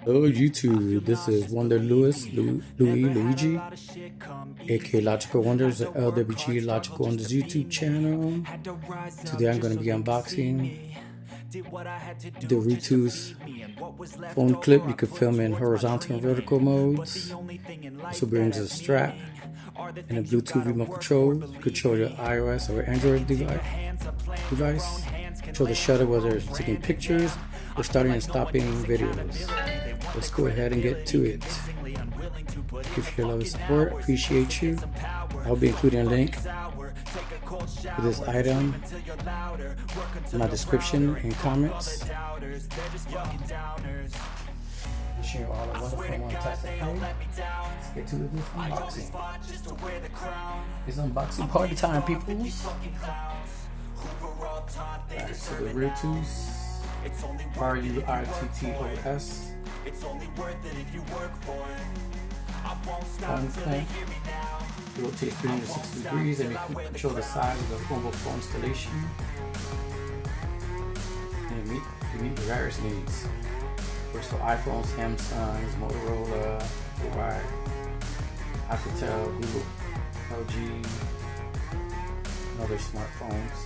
Hello YouTube, this is Wonder Luigi, aka Logical Wonders, the LWG Logical Wonders YouTube channel. Today I'm going to be unboxing the Ruittos phone clip. You can film in horizontal and vertical modes. Also brings a strap and a Bluetooth remote control. Control your iOS or Android device. Control the shutter whether it's taking pictures or starting and stopping videos. Let's go ahead and get to it. If you love and support, appreciate you. I'll be including a link to this item in my description and comments. Wishing you all a wonderful and fantastic day. Let's get to this unboxing. It's unboxing party time, people. Alright, so the Ruittos Ruittos. It's only worth it if you work for it. I won't stop till they hear me now. Rotate 360 degrees and you can control the size of the mobile phone installation. And you meet the various needs. Works for iPhones, Samsungs, Motorola, Huawei, Alcatel, Google, LG, and other smartphones.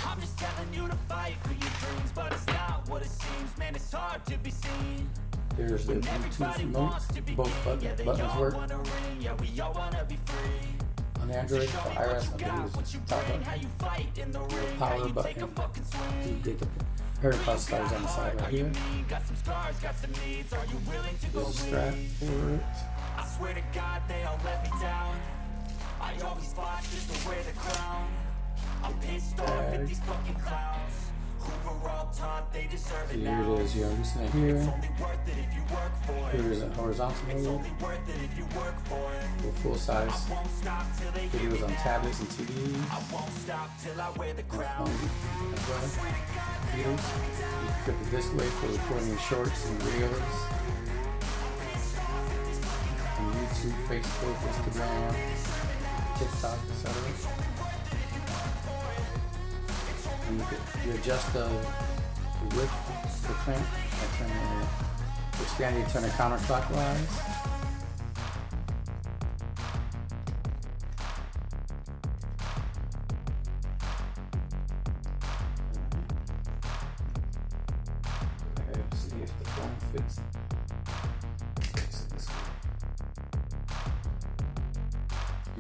I'm just telling you to fight for your dreams, but it's not what it seems. Man, it's hard to be seen. There's the Bluetooth remote. Both buttons work. On Android, for iOS, I believe it's the top button. The power button. To get the AirPod stars on the side right here. There's a strap for it. I swear to God, they all let me down. I always fought just to wear the crown. I'm pissed off at these fucking clowns who were all taught they deserve it now. Here it is, you're loosening it here. Here is a horizontal mode. With full size videos on tablets and TVs. I won't stop till I wear the crown. You flip it this way for recording shorts and videos. On YouTube, Facebook, Instagram, TikTok, etc. And you adjust the width of the clamp. Expand it, turn it counterclockwise. Let's see if the phone fits. This way.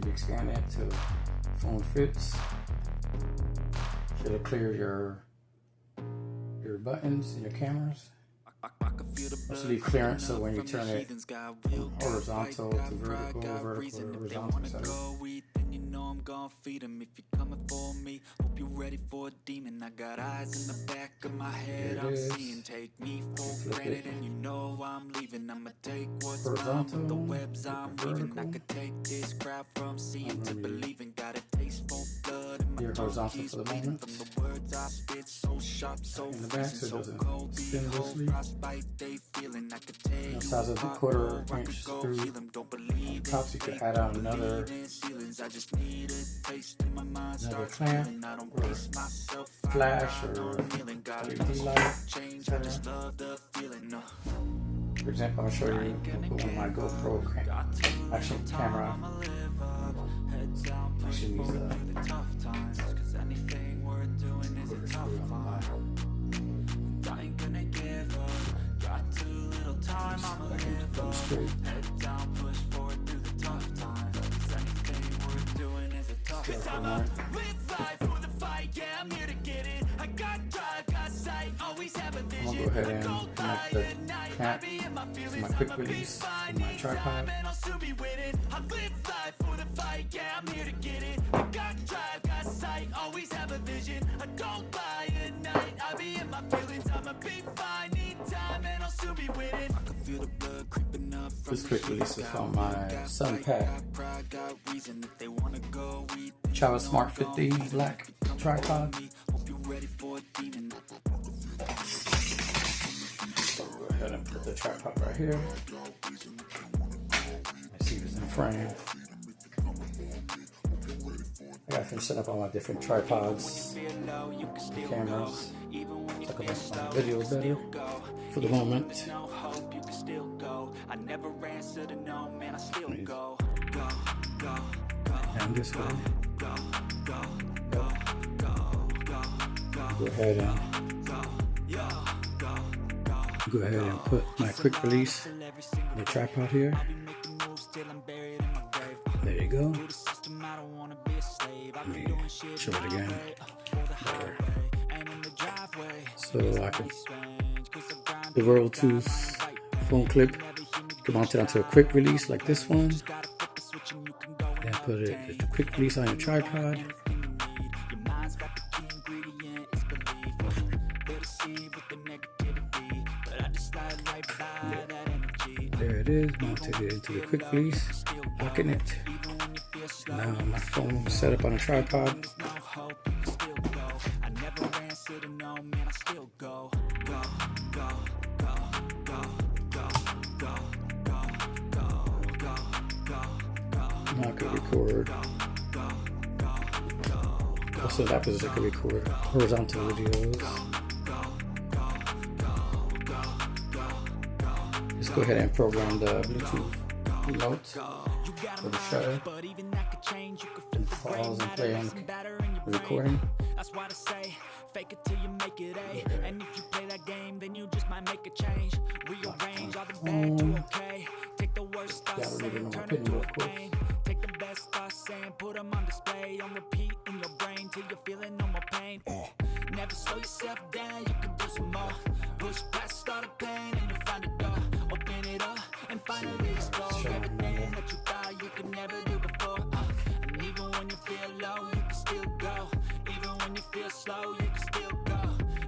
You expand that till the phone fits. It'll clear your buttons and your cameras. Also leave clearance so when you turn it horizontal to vertical, vertical to horizontal, etc. I'm gonna feed him if you're coming for me. Hope you're ready for a demon. I got eyes in the back of my head. I'm seeing, take me for granted, and you know I'm leaving. I'ma take what's mine with the webs I'm weaving. I could take this crowd from seeing to believing. Got a taste for blood in my horizontal for the moment. From the words I spit, so sharp, so freezing, so cold. The whole frostbite they feeling. I could take size of the quarter inch through the top, so you could add on another clamp or flash or LED light. For example, I'll show you one of my GoPro action camera. Actually needs a straight. Cause I'm a live life for the fight, yeah, I'm here to get it. I got drive, got sight, always have a vision. I'm gonna go ahead and connect the clamp to my quick release and my tripod. I live life for the fight, yeah, I'm here to get it. I got drive, got sight, always have a vision. I don't lie at night, I be in my feelings. I'ma be fine, need time, and I'll soon be winning. I can feel the blood creeping up. This quick release is from my Sun Pack G.A.M.E.S Smart 50 black tripod. Go ahead and put the tripod right here. Let's see if it's in frame. I gotta finish setting up all my different tripods, cameras, so I can make my videos better for the moment. And this way. Go ahead and put my quick release on the tripod here. There you go. Let me show it again. There. So I can the Ruittos phone clip can mount it onto a quick release like this one. Then put it the quick release on your tripod. There it is, mounted it into the quick release, locking it. Now my phone is set up on a tripod. Now I can record. Also, that position I can record horizontal videos. Just go ahead and program the Bluetooth remote for the shutter and pause and play on the recording. That's why to say, fake it till you make it A. And if you play that game, then you just might make a change. Rearrange all the bad to okay. Take the worst thoughts and turn it to a pain. Take the best thoughts and put them on display. On repeat in your brain till you're feeling no more pain. Never slow yourself down, you can do some more. Push past all the pain and you find a door. Open it up and finally explore everything that you thought you could never do before. And even when you feel low, you can still go. Even when you feel slow, you can still go.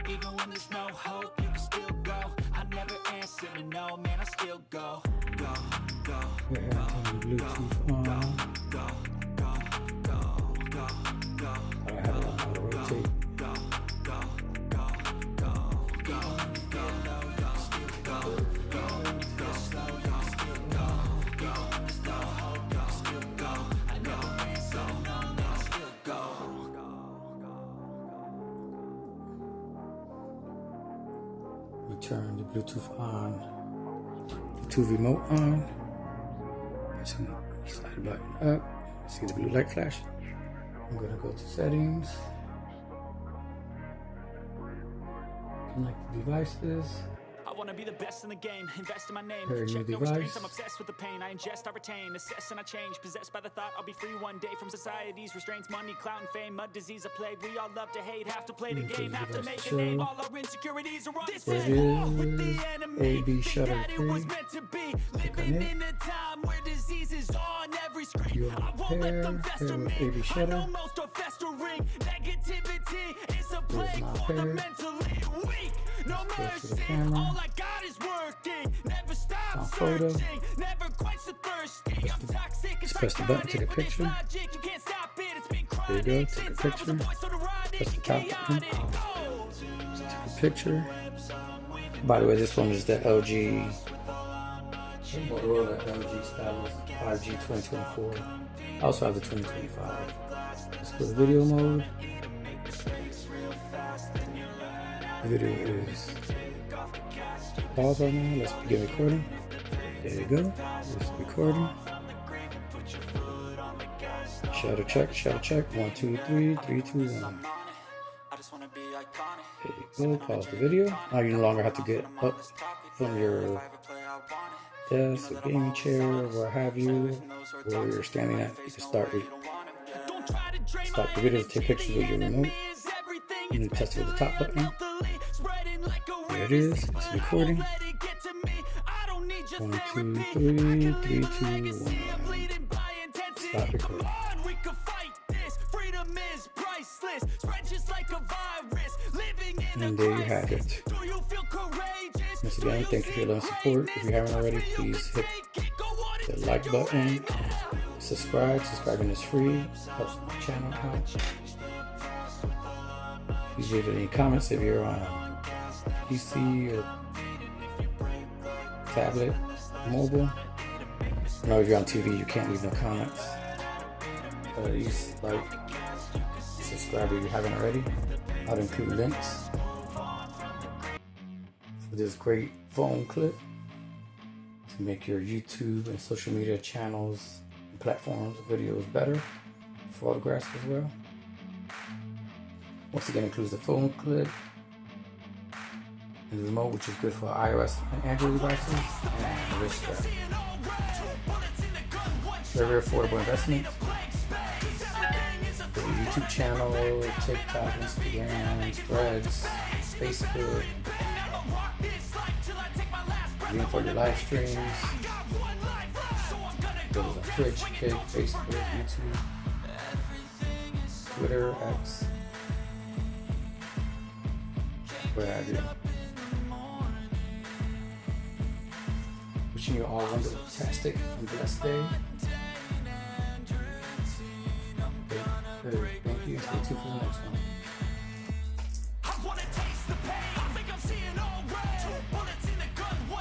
Even when there's no hope, you can still go. I never answer to no, man, I still go. Go, go, go, Bluetooth on. Go, go, go, go, go. I have it on how to rotate. Go, go, go, go, go. Feel low, you can still go. Go, when you feel slow, you can still go. Go, there's no hope, you can still go. I never answer to no, man, I still go. We turn the Bluetooth on, Bluetooth remote on. Slide the button up. See the blue light flash. I'm gonna go to settings. Connect the devices. I wanna be the best in the game, invest in my name. Very Check new no restraints, device. I'm obsessed with the pain. I ingest, I retain, assess and I change. Possessed by the thought I'll be free one day from society's restraints. Money, clout and fame, mud, disease, a plague. We all love to hate, have to play the game, have to make a name. All our insecurities are on display. War with the enemy, AB shutter that it was meant to be. Living in a time where disease is on every screen. I won't let them fester me. I know most are festering. Negativity is a plague for the mentally weak. No mercy, all I got is working. Never stop searching, never quench the thirsty. I'm toxic, it's press the button to take a picture. logic. You can't stop it, it's been There you go, take a picture. Press the top button. Take a picture. By the way, this one is the LG Motorola LG stylus 5G 2024. I also have the 2025. Let's go to video mode. The video is paused right now. Let's begin recording. There you go. It's recording. Shutter check, shutter check. 1, 2, 3, 3, 2, 1. There you go. Pause the video. Now you no longer have to get up from your desk or gaming chair or what have you, where you're standing at. You can stop the video to take pictures with your remote. And then press the top button. There it is. It's recording. 1, 2, 3, 3, 2, 1. Stop recording. And there you have it. Once again, thank you for your love and support. If you haven't already, please hit the like button. Subscribe. Subscribing is free. Helps my channel out. Please leave any comments if you're on PC or tablet, mobile. I know if you're on TV, you can't leave no comments. Please like, subscribe if you haven't already. I'll include links for this great phone clip to make your YouTube and social media channels and platforms videos better. Photographs as well. Once again, includes the phone clip and the remote, which is good for iOS and Android devices, and the wrist strap. Very affordable investment. The YouTube channel, TikTok, Instagram, Threads, Facebook. Again, for your live streams. Those on Twitch, Kick, Facebook, YouTube, Twitter, X. What have you. Wishing you all a fantastic and blessed day. Thank you. Stay tuned for the next one.